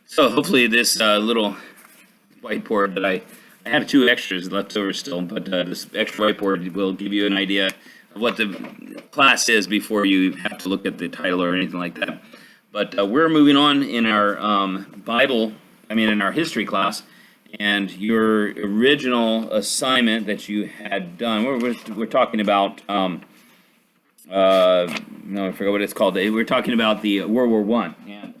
So hopefully this little whiteboard that I have two extras left over still, but this extra whiteboard will give you an idea of what the class is before you have to look at the title or anything like that. But we're moving on in our in our history class, and your original assignment that you had done, we're talking about, no, I forgot what it's called. We're talking about the World War One. And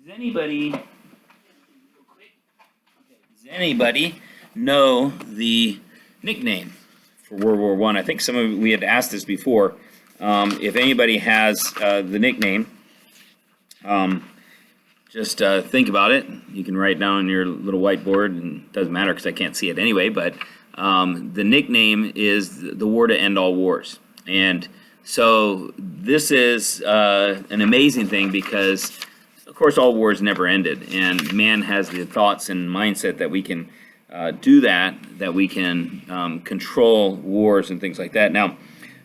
does anybody know the nickname for World War One? I think we had asked this before. If anybody has the nickname, just think about it. You can write down on your little whiteboard, and it doesn't matter because I can't see it anyway. But the nickname is the war to end all wars, and so this is an amazing thing because, of course, all wars never ended, and man has the thoughts and mindset that we can do that we can control wars and things like that. Now,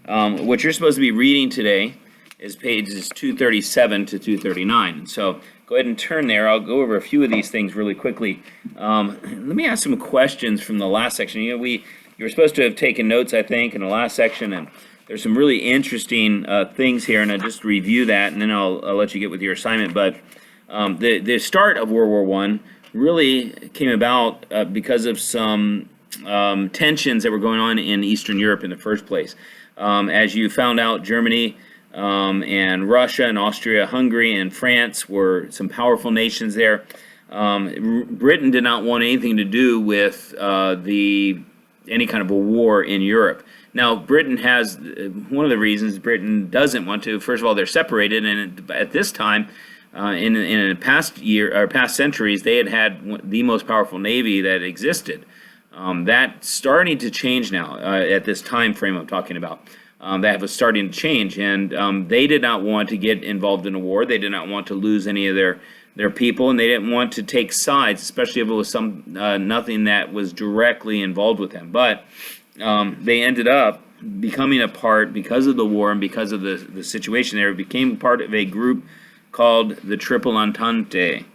what you're supposed to be reading today is pages 237 to 239. And so go ahead and turn there. I'll go over a few of these things really quickly. Let me ask some questions from the last section. You were supposed to have taken notes, I think, in the last section, and there's some really interesting things here, and I'll just review that, and then I'll let you get with your assignment. But the start of World War One really came about because of some tensions that were going on in Eastern Europe in the first place. As you found out, Germany and Russia and Austria-Hungary and France were some powerful nations there. Britain did not want anything to do with any kind of a war in Europe. Now, Britain has one of the reasons Britain doesn't want to. First of all, they're separated, and at this time, in past centuries, they had the most powerful navy that existed. That's starting to change now at this time frame I'm talking about. That was starting to change, and they did not want to get involved in a war. They did not want to lose any of their people, and they didn't want to take sides, especially if it was nothing that was directly involved with them. But they ended up becoming a part, because of the war and because of the situation there, became part of a group called the Triple Entente.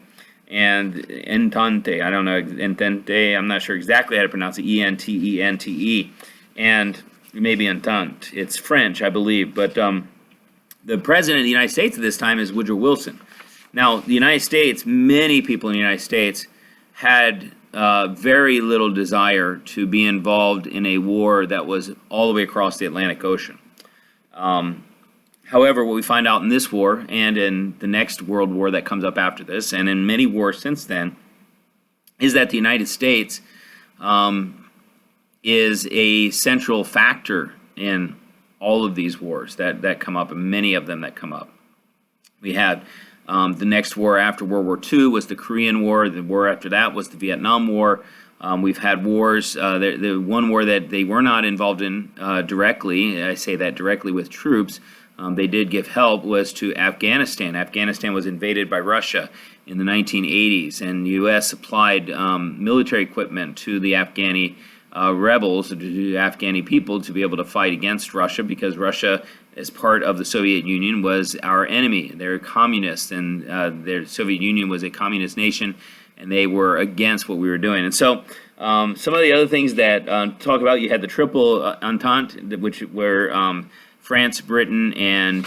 And Entente, I don't know, Entente, I'm not sure exactly how to pronounce it, Entente, and maybe Entente. It's French, I believe, but the president of the United States at this time is Woodrow Wilson. Now, the United States, many people in the United States had very little desire to be involved in a war that was all the way across the Atlantic Ocean. However, what we find out in this war and in the next world war that comes up after this, and in many wars since then, is that the United States is a central factor in all of these wars that come up, and many of them that come up. We had the next war after World War II was the Korean War. The war after that was the Vietnam War. We've had wars. The one war that they were not involved in directly, I say that directly with troops, they did give help, was to Afghanistan. Afghanistan was invaded by Russia in the 1980s, and the U.S. supplied military equipment to the Afghani rebels, to the Afghani people, to be able to fight against Russia, because Russia, as part of the Soviet Union, was our enemy. They're communists, and the Soviet Union was a communist nation, and they were against what we were doing. And so some of the other things that talk about, you had the Triple Entente, which were France, Britain, and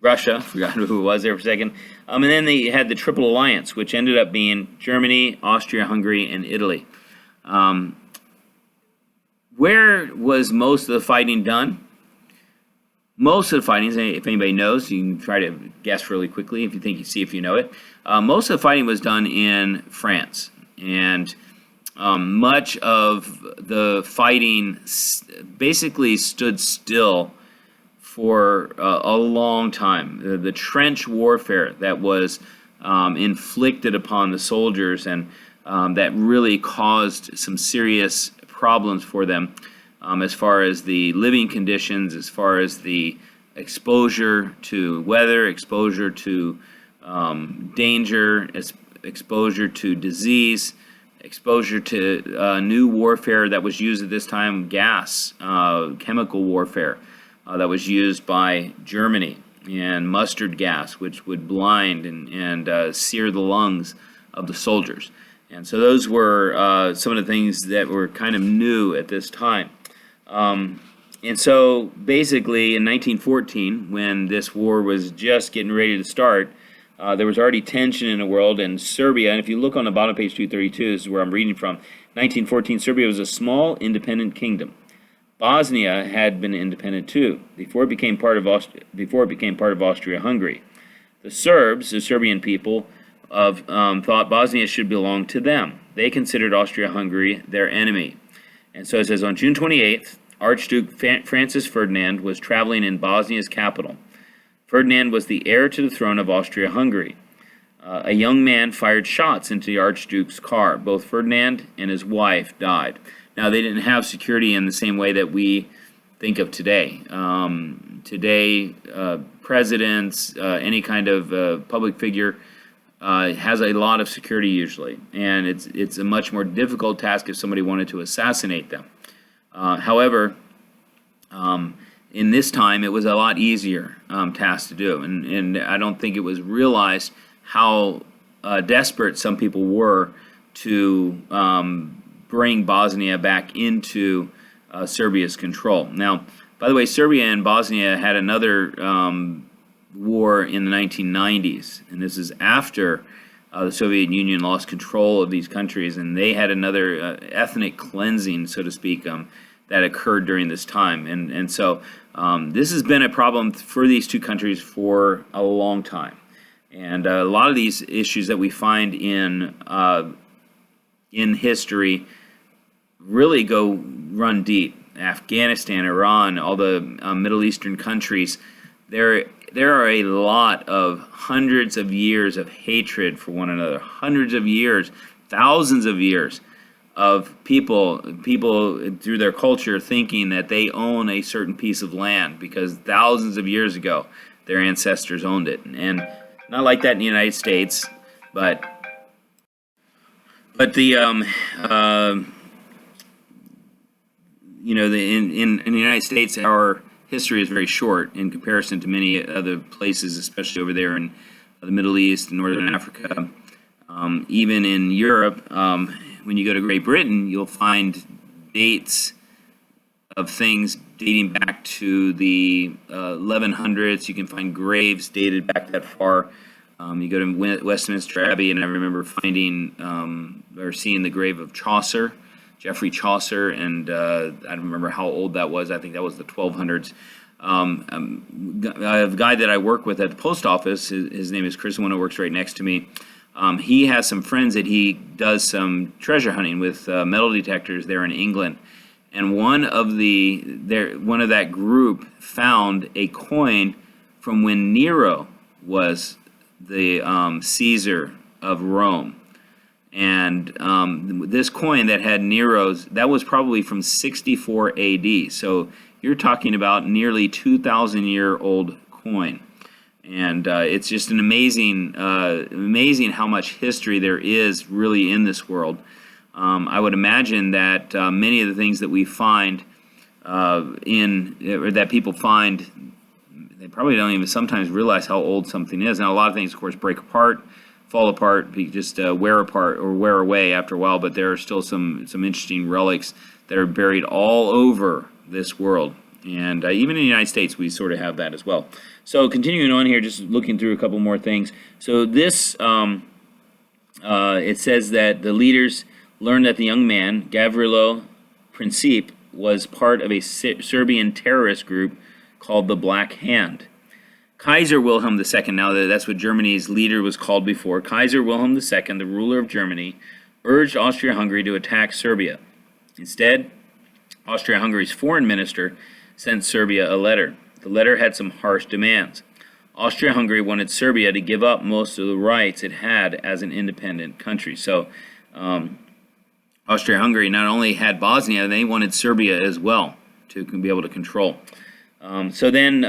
Russia. Forgot who it was there for a second. And then they had the Triple Alliance, which ended up being Germany, Austria, Hungary, and Italy. Where was most of the fighting done? Most of the fighting, if anybody knows, you can try to guess really quickly if you think you see if you know it. Most of the fighting was done in France, and much of the fighting basically stood still for a long time. The trench warfare that was inflicted upon the soldiers, and that really caused some serious problems for them, as far as the living conditions, as far as the exposure to weather, exposure to danger, exposure to disease, exposure to new warfare that was used at this time, gas, chemical warfare that was used by Germany. and mustard gas, which would blind and sear the lungs of the soldiers. And so those were some of the things that were kind of new at this time. And so basically in 1914, when this war was just getting ready to start, there was already tension in the world, and Serbia, and if you look on the bottom of page 232, this is where I'm reading from, 1914, Serbia was a small independent kingdom. Bosnia had been independent too, before it became part of Austria-Hungary. The Serbs, the Serbian people, thought Bosnia should belong to them. They considered Austria-Hungary their enemy. And so it says, on June 28th, Archduke Francis Ferdinand was traveling in Bosnia's capital. Ferdinand was the heir to the throne of Austria-Hungary. A young man fired shots into the Archduke's car. Both Ferdinand and his wife died. Now, they didn't have security in the same way that we think of today. Today, presidents, any kind of public figure has a lot of security usually, and it's a much more difficult task if somebody wanted to assassinate them. However, in this time, it was a lot easier task to do, and I don't think it was realized how desperate some people were to bring Bosnia back into Serbia's control. Now, by the way, Serbia and Bosnia had another war in the 1990s, and this is after the Soviet Union lost control of these countries, and they had another ethnic cleansing, so to speak, that occurred during this time. And so this has been a problem for these two countries for a long time. And a lot of these issues that we find in history really run deep. Afghanistan, Iran, all the Middle Eastern countries, there are a lot of hundreds of years of hatred for one another, hundreds of years, thousands of years of people through their culture thinking that they own a certain piece of land because thousands of years ago their ancestors owned it. And not like that in the United States, but the in the United States, our history is very short in comparison to many other places, especially over there in the Middle East and Northern Africa. Even in Europe, when you go to Great Britain, you'll find dates of things dating back to the 1100s. You can find graves dated back that far. You go to Westminster Abbey, and I remember finding or seeing the grave of Chaucer, Geoffrey Chaucer, and I don't remember how old that was. I think that was the 1200s. I have a guy that I work with at the post office. His name is Chris, the one who works right next to me. He has some friends that he does some treasure hunting with metal detectors there in England, and one of that group found a coin from when Nero was the Caesar of Rome. And this coin that had Nero's, that was probably from 64 AD. So you're talking about nearly 2,000-year-old coin. And it's just an amazing how much history there is really in this world. I would imagine that many of the things that we find or that people find, they probably don't even sometimes realize how old something is. Now, a lot of things, of course, break apart, fall apart, just wear apart or wear away after a while, but there are still some interesting relics that are buried all over this world. And even in the United States, we sort of have that as well. So continuing on here, just looking through a couple more things. So this, it says that the leaders learned that the young man, Gavrilo Princip, was part of a Serbian terrorist group called the Black Hand. Kaiser Wilhelm II, now that's what Germany's leader was called before, Kaiser Wilhelm II, the ruler of Germany, urged Austria-Hungary to attack Serbia. Instead, Austria-Hungary's foreign minister sent Serbia a letter. The letter had some harsh demands. Austria-Hungary wanted Serbia to give up most of the rights it had as an independent country. So Austria-Hungary not only had Bosnia, they wanted Serbia as well to be able to control. So then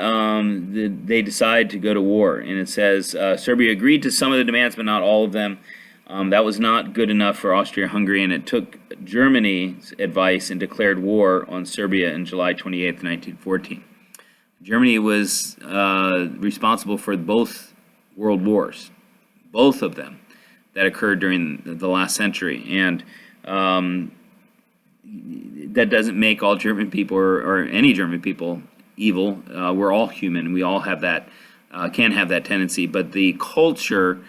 they decide to go to war, and it says Serbia agreed to some of the demands, but not all of them. That was not good enough for Austria-Hungary, and it took Germany's advice and declared war on Serbia on July 28, 1914. Germany was responsible for both world wars, both of them that occurred during the last century. And that doesn't make all German people or any German people evil. We're all human. We all have that, can have that tendency. But the culture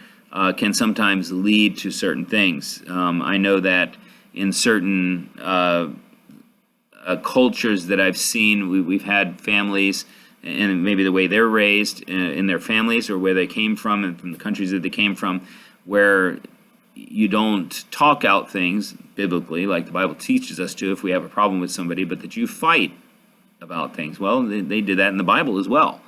can sometimes lead to certain things. I know that in certain cultures that I've seen, we've had families, and maybe the way they're raised in their families or where they came from and from the countries that they came from, where you don't talk out things biblically like the Bible teaches us to if we have a problem with somebody, but that you fight about things. Well, they did that in the Bible as well.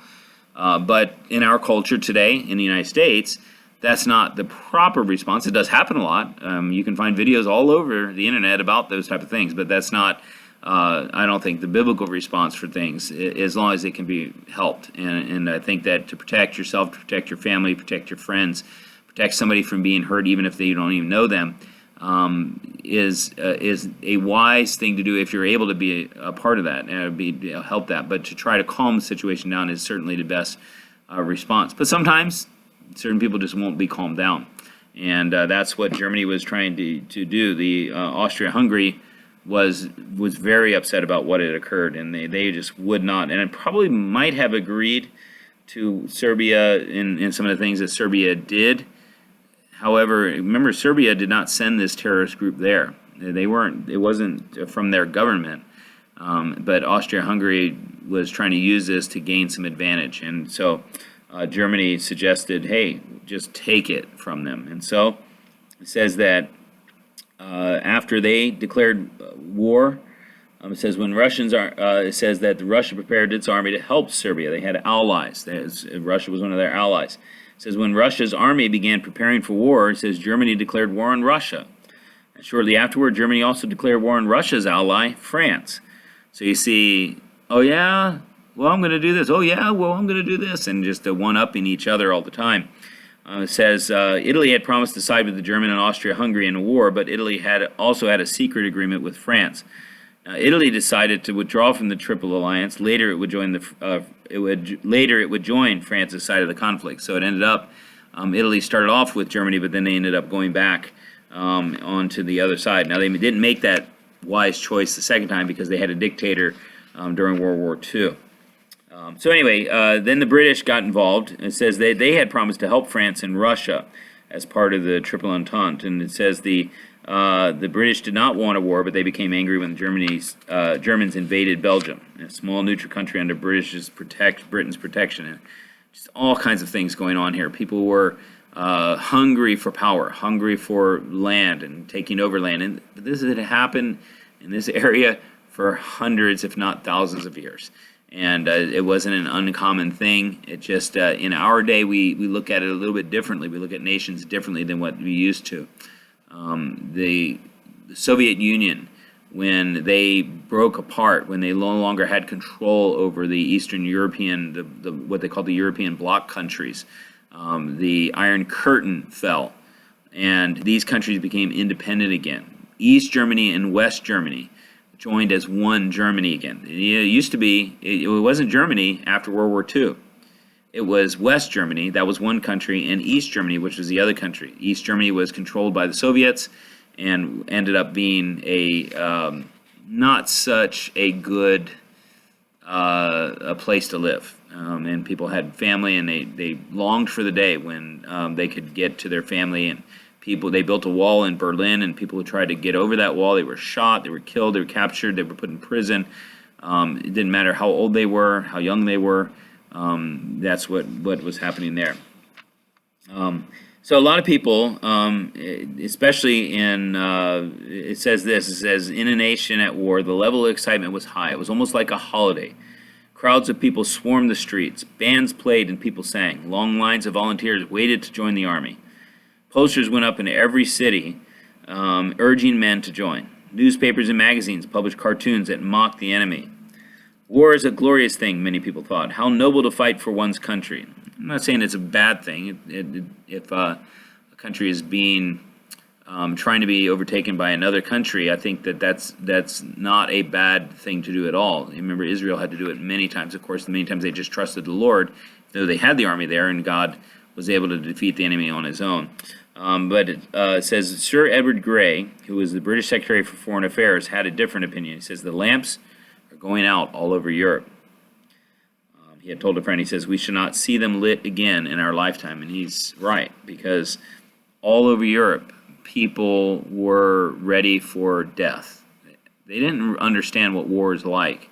But in our culture today in the United States, that's not the proper response. It does happen a lot. You can find videos all over the internet about those type of things, but that's not, I don't think, the biblical response for things, as long as it can be helped. And I think that to protect yourself, to protect your family, protect your friends, protect somebody from being hurt, even if they don't even know them, is a wise thing to do if you're able to be a part of that and help that. But to try to calm the situation down is certainly the best response. But sometimes certain people just won't be calmed down, and that's what Germany was trying to do. The Austria-Hungary was very upset about what had occurred, and they just would not, and it probably might have agreed to Serbia in some of the things that Serbia did. However, remember, Serbia did not send this terrorist group there. They weren't. It wasn't from their government. But Austria-Hungary was trying to use this to gain some advantage, and so Germany suggested, "Hey, just take it from them." And so it says that after they declared war, it says when Russians are. It says that Russia prepared its army to help Serbia. They had allies. Russia was one of their allies. It says when Russia's army began preparing for war, it says Germany declared war on Russia. And shortly afterward, Germany also declared war on Russia's ally, France. So you see, oh yeah, well I'm going to do this. Oh yeah, well I'm going to do this, and just one-upping each other all the time. It says Italy had promised to side with the German and Austria-Hungary in a war, but Italy also had a secret agreement with France. Italy decided to withdraw from the Triple Alliance. Later, it would join join France's side of the conflict. So it ended up, Italy started off with Germany, but then they ended up going back onto the other side. Now they didn't make that wise choice the second time because they had a dictator during World War II. So anyway, then the British got involved. It says they had promised to help France and Russia as part of the Triple Entente, and it says the British did not want a war, but they became angry when the Germans invaded Belgium, a small neutral country under Britain's protection. And just all kinds of things going on here. People were hungry for power, hungry for land and taking over land. And this had happened in this area for hundreds, if not thousands of years. And it wasn't an uncommon thing. It just, in our day, we look at it a little bit differently. We look at nations differently than what we used to. The Soviet Union, when they broke apart, when they no longer had control over the Eastern European, what they called the European bloc countries, the Iron Curtain fell, and these countries became independent again. East Germany and West Germany joined as one Germany again. It used to be, it wasn't Germany after World War II. It was West Germany, that was one country, and East Germany, which was the other country. East Germany was controlled by the Soviets and ended up being a not such a good a place to live. And people had family, and they longed for the day when they could get to their family. And they built a wall in Berlin, and people who tried to get over that wall, they were shot, they were killed, they were captured, they were put in prison. It didn't matter how old they were, how young they were. That's what was happening there. So a lot of people, especially it says, in a nation at war, the level of excitement was high. It was almost like a holiday. Crowds of people swarmed the streets. Bands played and people sang. Long lines of volunteers waited to join the army. Posters went up in every city, urging men to join. Newspapers and magazines published cartoons that mocked the enemy. War is a glorious thing, many people thought. How noble to fight for one's country. I'm not saying it's a bad thing. If a country is being trying to be overtaken by another country, I think that's not a bad thing to do at all. Remember, Israel had to do it many times. Of course, many times they just trusted the Lord, though they had the army there, and God was able to defeat the enemy on his own. But it says Sir Edward Grey, who was the British Secretary for Foreign Affairs, had a different opinion. He says the lamps are going out all over Europe. He had told a friend, he says, we should not see them lit again in our lifetime. And he's right, because all over Europe, people were ready for death. They didn't understand what war is like.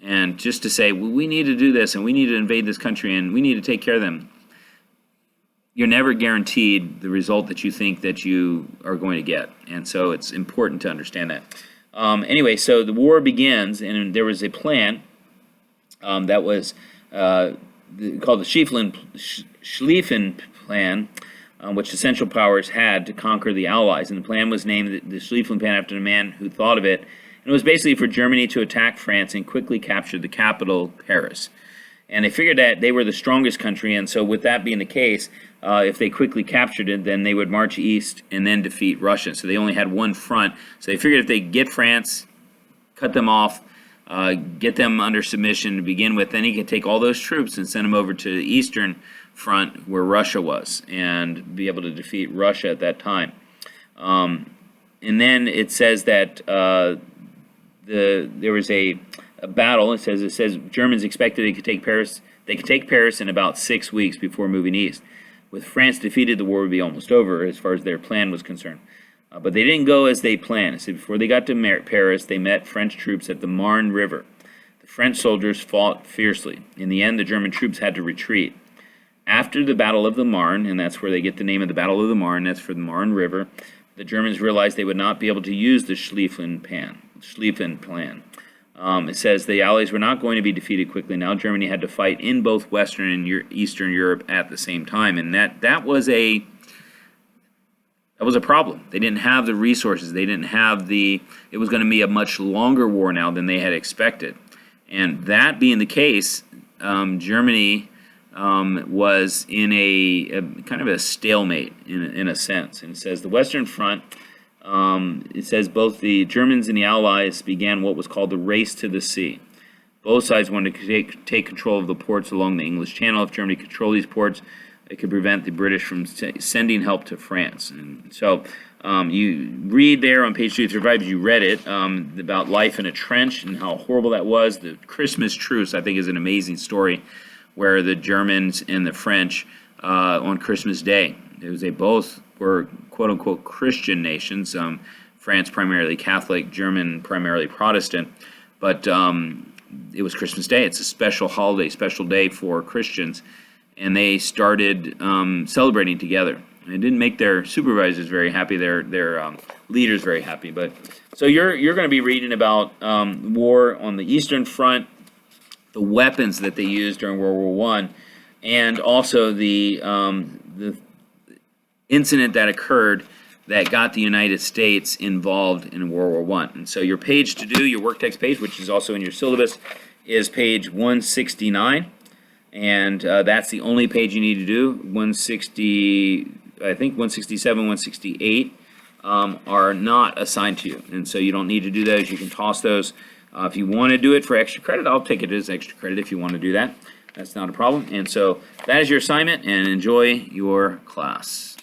And just to say, well, we need to do this, and we need to invade this country, and we need to take care of them, you're never guaranteed the result that you think that you are going to get. And so it's important to understand that. Anyway, so the war begins, and there was a plan that was called the Schlieffen Plan, which the Central Powers had to conquer the Allies. And the plan was named the Schlieffen Plan after the man who thought of it. And it was basically for Germany to attack France and quickly capture the capital, Paris. And they figured that they were the strongest country, and so with that being the case, if they quickly captured it, then they would march east and then defeat Russia. So they only had one front. So they figured if they get France, cut them off, get them under submission to begin with, then he could take all those troops and send them over to the eastern front where Russia was and be able to defeat Russia at that time. And then it says that there was a battle. It says Germans expected they could take Paris. They could take Paris in about 6 weeks before moving east. With France defeated, the war would be almost over as far as their plan was concerned. But they didn't go as they planned. So before they got to Paris, they met French troops at the Marne River. The French soldiers fought fiercely. In the end, the German troops had to retreat. After the Battle of the Marne, and that's where they get the name of the Battle of the Marne, that's for the Marne River, the Germans realized they would not be able to use the Schlieffen Plan. It says the Allies were not going to be defeated quickly. Now Germany had to fight in both Western and Eastern Europe at the same time, and that was a problem. They didn't have the resources. They didn't have it was going to be a much longer war now than they had expected. And that being the case, Germany was in a kind of a stalemate in a sense. And it says the Western Front, it says both the Germans and the Allies began what was called the race to the sea. Both sides wanted to take control of the ports along the English Channel. If Germany controlled these ports, it could prevent the British from sending help to France. And so you read there on page 235, you read it, about life in a trench and how horrible that was. The Christmas truce, I think, is an amazing story where the Germans and the French on Christmas Day, they both were quote-unquote Christian nations, France primarily Catholic, German primarily Protestant, but it was Christmas Day. It's a special holiday, special day for Christians, and they started celebrating together. And it didn't make their supervisors very happy, their leaders very happy. But so you're going to be reading about war on the Eastern Front, the weapons that they used during World War I, and also the incident that occurred that got the United States involved in World War I. And so your page to do, your work text page, which is also in your syllabus, is page 169. And that's the only page you need to do. 167, 168 are not assigned to you. And so you don't need to do those. You can toss those. If you want to do it for extra credit, I'll take it as extra credit if you want to do that. That's not a problem. And so that is your assignment, and enjoy your class.